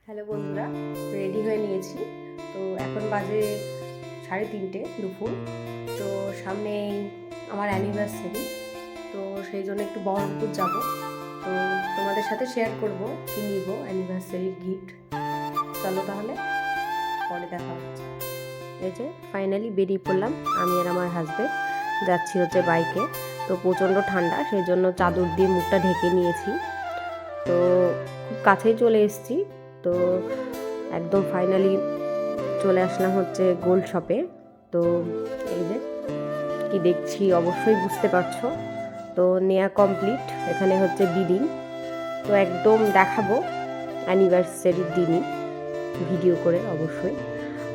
Hello বন্ধুরা, ready হয়ে নিয়েছি। তো এখন বাজে 3:30 দুপুর। তো সামনেই আমার অ্যানিভার্সারি, তো সেই জন্য একটু বহরমপুর যাব। তো তোমাদের সাথে শেয়ার করব কি নিব অ্যানিভার্সারির গিফট। চলো তাহলে, পরে দেখা হচ্ছে। এই যে ফাইনালি বেরিয়ে পড়লাম, আমি আর আমার হাজবেন্ড যাচ্ছি হচ্ছে বাইকে। তো প্রচণ্ড ঠান্ডা, সেই জন্য চাদর দিয়ে মুখটা ঢেকে নিয়েছি। তো খুব কাছেই চলে এসেছি। তো একদম ফাইনালি চলে আসলাম হচ্ছে গোল্ড শপে। তো এই যে কি দেখছি অবশ্যই বুঝতে পারছো। তো নেয়া কমপ্লিট, এখানে হচ্ছে বিডিং। তো একদম দেখাবো অ্যানিভার্সারির দিনই ভিডিও করে অবশ্যই।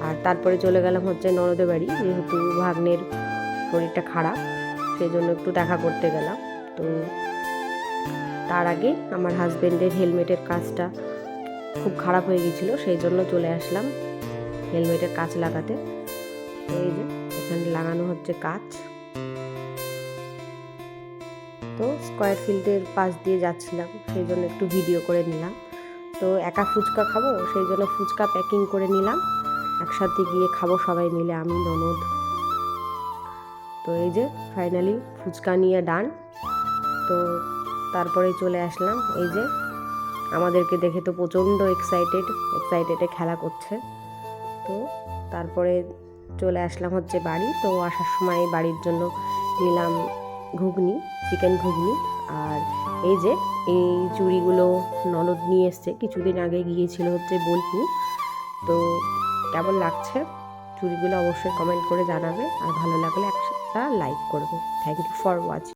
আর তারপরে চলে গেলাম হচ্ছে ননদের বাড়ি, যেহেতু ভাগ্নের শরীরটা খারাপ, সেই জন্য একটু দেখা করতে গেলাম। তো তার আগে আমার হাজব্যান্ডের হেলমেটের কাজটা খুব খারাপ হয়ে গিয়েছিল, সেই জন্য চলে আসলাম হেলমেটের কাঁচ লাগাতে। এই যে এখানে লাগানো হচ্ছে কাঁচ। তো স্কয়ার ফিল্ডের পাশ দিয়ে যাচ্ছিলাম, সেই জন্য একটু ভিডিও করে নিলাম। তো একা ফুচকা খাবো, সেই জন্য ফুচকা প্যাকিং করে নিলাম, একসাথে গিয়ে খাবো সবাই মিলে, আমি ননদ। তো এই যে ফাইনালি ফুচকা নিয়ে ডান। তো তারপরে চলে আসলাম। এই যে আমাদেরকে দেখে তো প্রচণ্ড এক্সাইটেডে খেলা করছে। তো তারপরে চলে আসলাম হচ্ছে বাড়ি। তো আসার সময় বাড়ির জন্য নিলাম ঘুগনি, চিকেন ঘুগনি। আর এই যে এই চুড়িগুলো ননদ নিয়ে এসছে, কিছুদিন আগে গিয়েছিল হচ্ছে বোলপুর। তো কেমন লাগছে চুড়িগুলো অবশ্যই কমেন্ট করে জানাবে, আর ভালো লাগলে একটা লাইক করবে। Thank you for watching.